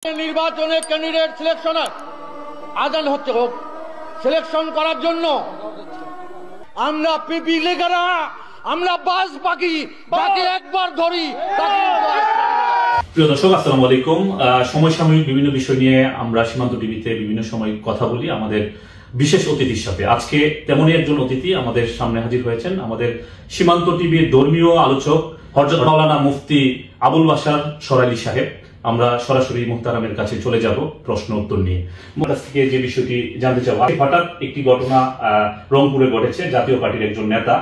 নির্বাচনে ক্যান্ডিডেট সিলেকশনের আদান হচ্ছে হোক সিলেকশন করার জন্য আমরা পিপিলিকারা আমরা বাস বাকি একবার ধরি। প্রিয় দর্শক, আসসালামু আলাইকুম। সমসাময়িক বিভিন্ন বিষয় নিয়ে আমরা সীমান্ত টিভিতে বিভিন্ন সময় কথা বলি আমাদের বিশেষ অতিথির সাথে। আজকে তেমনই একজন অতিথি আমাদের সামনে হাজির হয়েছেন, আমাদের সীমান্ত টিভির ধর্মীয় আলোচক হযরত মাওলানা মুফতি আবুল বাশার সরাইলি সাহেব। আমরা সরাসরি মুহতারামের কাছে চলে যাব প্রশ্ন উত্তর নিয়ে। কাছ থেকে যে বিষয়টি জানতে চাবো, হঠাৎ একটি ঘটনা রংপুরে ঘটেছে। জাতীয় পার্টির একজন নেতা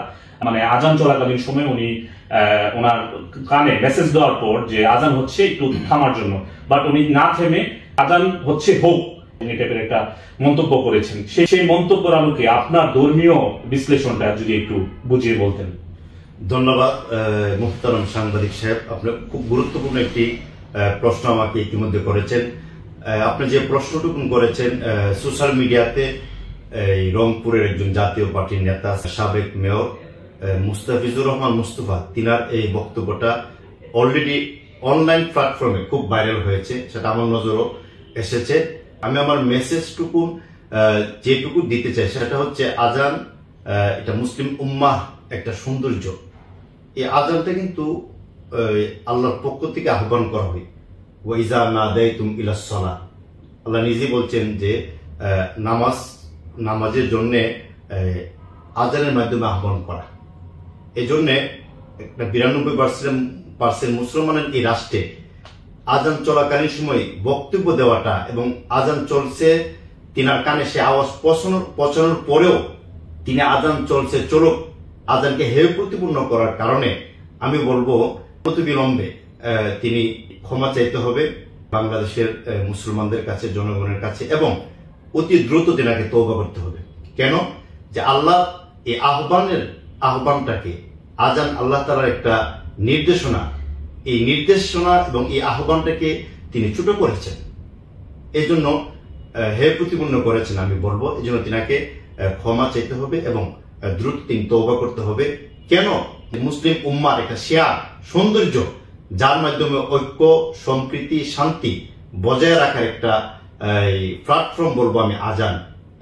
আজান চলাকালীন সময় উনি ওনার কানে মেসেজ দেওয়ার পর যে আজান হচ্ছে একটু থামার জন্য, বাট উনি না থেমে আজান হচ্ছে হোক টাইপের একটা মন্তব্য করেছেন। সেই মন্তব্যের আলোকে আপনার ধর্মীয় বিশ্লেষণটা যদি একটু বুঝিয়ে বলতেন। ধন্যবাদ মুহতারাম সাংবাদিক সাহেব, আপনি খুব গুরুত্বপূর্ণ একটি প্রশ্ন আমাকে ইতিমধ্যে করেছেন। আপনি যে প্রশ্নটুকু করেছেন সোশ্যাল মিডিয়াতে রংপুরের একজন জাতীয় পার্টির নেতা সাবেক মেয়র মুস্তাফিজুর রহমান মুস্তফা, তিনার এই বক্তব্যটা অলরেডি অনলাইন প্ল্যাটফর্মে খুব ভাইরাল হয়েছে, সেটা আমার নজরও এসেছে। আমি আমার মেসেজটুকু যেটুকু দিতে চাই সেটা হচ্ছে আজান এটা মুসলিম উম্মাহ একটা সৌন্দর্য। এই আজানটা কিন্তু আল্লাহর পক্ষ থেকে আহ্বান করা হয়। ওয়াইজা নাদাইতুম ইলাস সালাহ, আল্লাহ নিজে বলছেন যে নামাজের জন্য আজানের মাধ্যমে আহ্বান করা। এই জন্য একটা 92% মুসলমানের এই রাষ্ট্রে আজান চলাকালীন সময় বক্তব্য দেওয়াটা এবং আজান চলছে তিনার কানে সে আওয়াজ পৌঁছানোর পরেও তিনি আজান চলছে চলুক, আজানকে হেয় প্রতিপূর্ণ করার কারণে আমি বলবো অতিবিলম্বে তিনি ক্ষমা চাইতে হবে বাংলাদেশের মুসলমানদের কাছে, জনগণের কাছে, এবং অতি দ্রুত তিনাকে তওবা করতে হবে। কেন যে আল্লাহ এই আহ্বানটাকে আজান আল্লাহ তাআলার একটা নির্দেশনা, এই নির্দেশনা এবং এই আহ্বানটাকে তিনি ছোট করেছেন, এই জন্য হেয় প্রতিপূর্ণ করেছেন আমি বলবো। এই জন্য তিনাকে ক্ষমা চাইতে হবে এবং দ্রুত তিনি তওবা করতে হবে। কেন মুসলিম উম্মার একটা শেয়ার সৌন্দর্য, যার মাধ্যমে ঐক্য, সম্প্রীতি, শান্তি বজায় রাখার একটা প্ল্যাটফর্ম বলবো আমি আজান,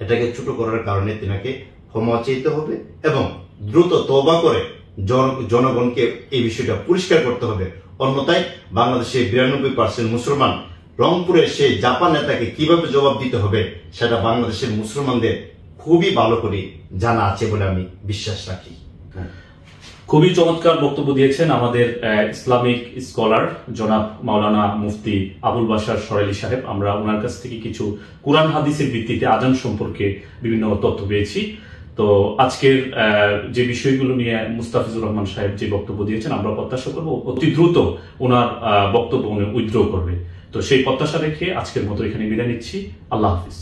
এটাকে ছোট করার কারণে তিনাকে ক্ষমা চাইতে হবে এবং দ্রুত তওবা করে জনগণকে এই বিষয়টা পরিষ্কার করতে হবে। অন্যথায় বাংলাদেশের 92% মুসলমান রংপুরের সেই জাপান নেতাকে কিভাবে জবাব দিতে হবে সেটা বাংলাদেশের মুসলমানদের খুবই ভালো করে জানা আছে বলে আমি বিশ্বাস রাখি। খুবই চমৎকার বক্তব্য দিয়েছেন আমাদের ইসলামিক স্কলার জনাব মাওলানা মুফতি আবুল বাশার সরাইলি সাহেব। আমরা ওনার কাছ থেকে কিছু কুরআন হাদিসের ভিত্তিতে আজান সম্পর্কে বিভিন্ন তথ্য পেয়েছি। তো আজকের যে বিষয়গুলো নিয়ে মুস্তাফিজুর রহমান সাহেব যে বক্তব্য দিয়েছেন, আমরা প্রত্যাশা করব অতি দ্রুত ওনার বক্তব্য উনি উইথড্র করবে। তো সেই প্রত্যাশা রেখে আজকের মতো এখানে বিদায় নিচ্ছি। আল্লাহ হাফিজ।